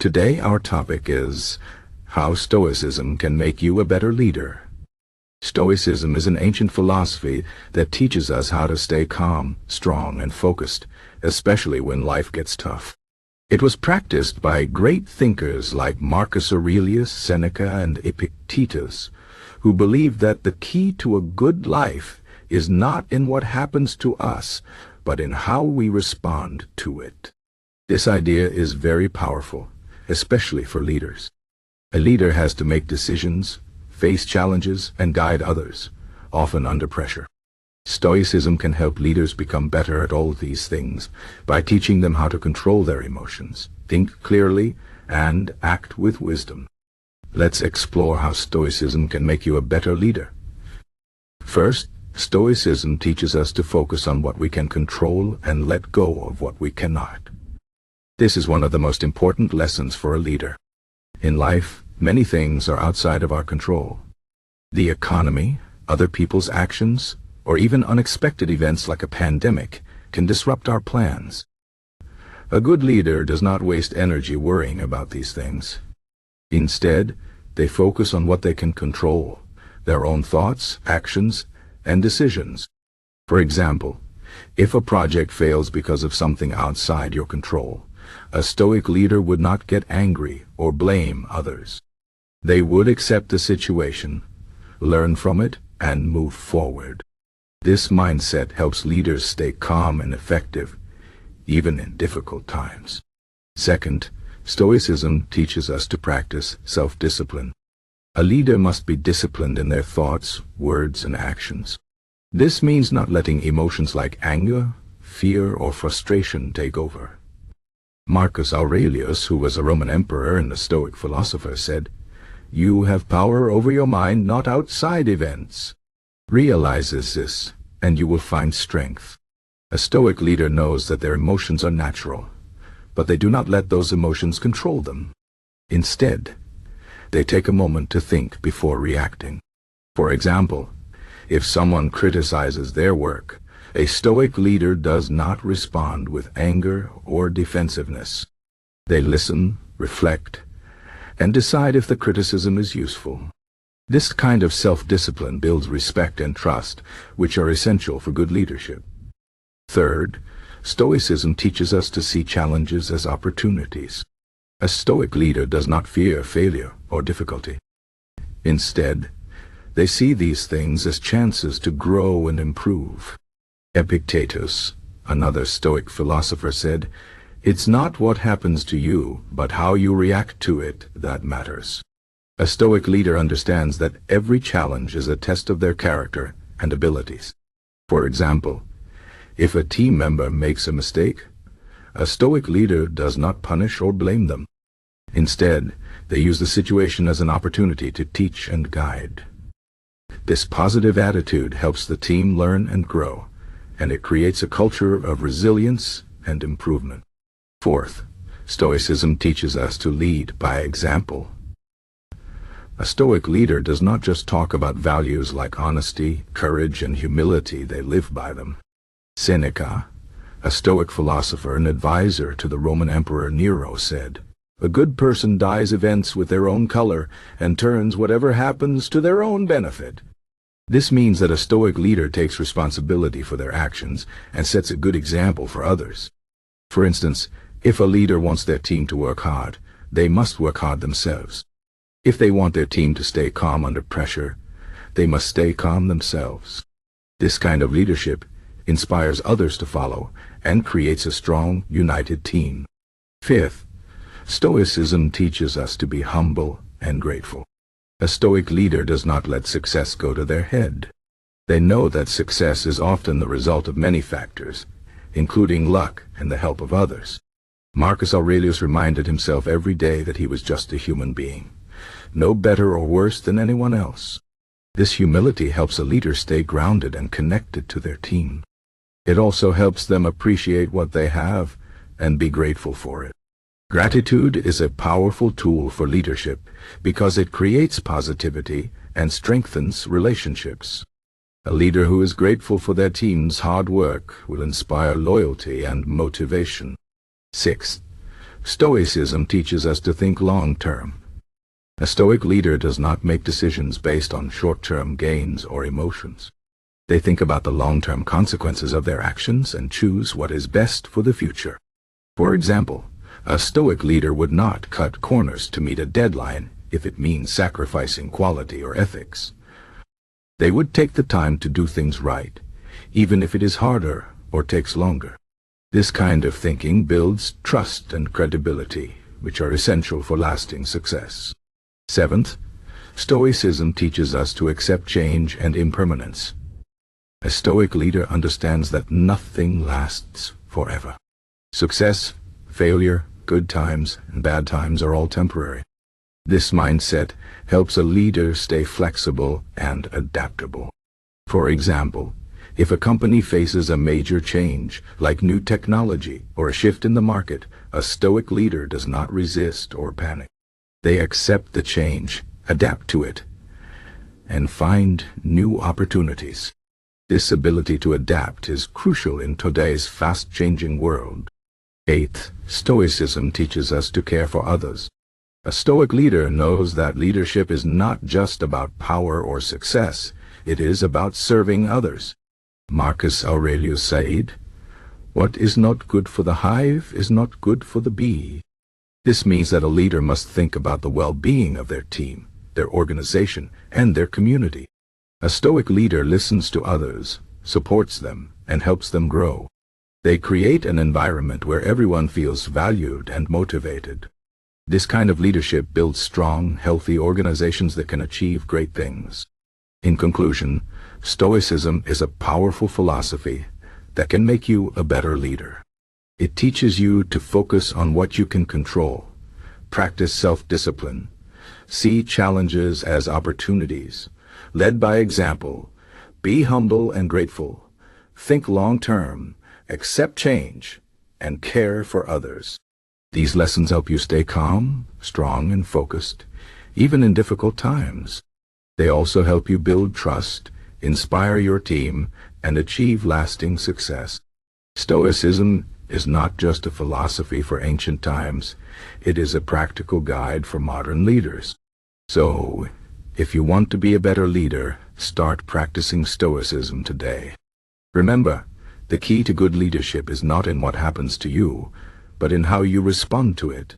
Today our topic is how Stoicism can make you a better leader. Stoicism is an ancient philosophy that teaches us how to stay calm, strong, and focused, especially when life gets tough. It was practiced by great thinkers like Marcus Aurelius, Seneca, and Epictetus, who believed that the key to a good life is not in what happens to us, but in how we respond to it. This idea is very powerful, especially for leaders. A leader has to make decisions, face challenges, and guide others, often under pressure. Stoicism can help leaders become better at all these things by teaching them how to control their emotions, think clearly, and act with wisdom. Let's explore how Stoicism can make you a better leader. First, Stoicism teaches us to focus on what we can control and let go of what we cannot. This is one of the most important lessons for a leader. In life, many things are outside of our control. The economy, other people's actions, or even unexpected events like a pandemic can disrupt our plans. A good leader does not waste energy worrying about these things. Instead, they focus on what they can control, their own thoughts, actions, and decisions. For example, if a project fails because of something outside your control, a Stoic leader would not get angry or blame others. They would accept the situation, learn from it, and move forward. This mindset helps leaders stay calm and effective, even in difficult times. Second, Stoicism teaches us to practice self-discipline. A leader must be disciplined in their thoughts, words, and actions. This means not letting emotions like anger, fear, or frustration take over. Marcus Aurelius, who was a Roman emperor and a Stoic philosopher, said, "You have power over your mind, not outside events." Realize this, and you will find strength. A Stoic leader knows that their emotions are natural, but they do not let those emotions control them. Instead, they take a moment to think before reacting. For example, if someone criticizes their work, a Stoic leader does not respond with anger or defensiveness. They listen, reflect, and decide if the criticism is useful. This kind of self-discipline builds respect and trust, which are essential for good leadership. Third, Stoicism teaches us to see challenges as opportunities. A Stoic leader does not fear failure or difficulty. Instead, they see these things as chances to grow and improve. Epictetus, another Stoic philosopher, said, "It's not what happens to you, but how you react to it that matters." A Stoic leader understands that every challenge is a test of their character and abilities. For example, if a team member makes a mistake, a Stoic leader does not punish or blame them. Instead, they use the situation as an opportunity to teach and guide. This positive attitude helps the team learn and grow, and it creates a culture of resilience and improvement. Fourth, Stoicism teaches us to lead by example. A Stoic leader does not just talk about values like honesty, courage, and humility, they live by them. Seneca, a Stoic philosopher and advisor to the Roman Emperor Nero, said, "A good person dyes events with their own color and turns whatever happens to their own benefit." This means that a Stoic leader takes responsibility for their actions and sets a good example for others. For instance, if a leader wants their team to work hard, they must work hard themselves. If they want their team to stay calm under pressure, they must stay calm themselves. This kind of leadership inspires others to follow and creates a strong, united team. Fifth, Stoicism teaches us to be humble and grateful. A Stoic leader does not let success go to their head. They know that success is often the result of many factors, including luck and the help of others. Marcus Aurelius reminded himself every day that he was just a human being, no better or worse than anyone else. This humility helps a leader stay grounded and connected to their team. It also helps them appreciate what they have and be grateful for it. Gratitude is a powerful tool for leadership because it creates positivity and strengthens relationships. A leader who is grateful for their team's hard work will inspire loyalty and motivation. Sixth, Stoicism teaches us to think long-term. A Stoic leader does not make decisions based on short-term gains or emotions. They think about the long-term consequences of their actions and choose what is best for the future. For example, a Stoic leader would not cut corners to meet a deadline if it means sacrificing quality or ethics. They would take the time to do things right, even if it is harder or takes longer. This kind of thinking builds trust and credibility, which are essential for lasting success. Seventh, Stoicism teaches us to accept change and impermanence. A Stoic leader understands that nothing lasts forever. Success, failure, good times, and bad times are all temporary. This mindset helps a leader stay flexible and adaptable. For example, if a company faces a major change, like new technology or a shift in the market, a Stoic leader does not resist or panic. They accept the change, adapt to it, and find new opportunities. This ability to adapt is crucial in today's fast-changing world. Eighth, Stoicism teaches us to care for others. A Stoic leader knows that leadership is not just about power or success, it is about serving others. Marcus Aurelius said, "What is not good for the hive is not good for the bee." This means that a leader must think about the well-being of their team, their organization, and their community. A Stoic leader listens to others, supports them, and helps them grow. They create an environment where everyone feels valued and motivated. This kind of leadership builds strong, healthy organizations that can achieve great things. In conclusion, Stoicism is a powerful philosophy that can make you a better leader. It teaches you to focus on what you can control, practice self-discipline, see challenges as opportunities, lead by example, be humble and grateful, think long-term, accept change, and care for others. These lessons help you stay calm, strong, and focused, even in difficult times. They also help you build trust, inspire your team, and achieve lasting success. Stoicism is not just a philosophy for ancient times, it is a practical guide for modern leaders. So, if you want to be a better leader, start practicing Stoicism today. Remember, the key to good leadership is not in what happens to you, but in how you respond to it.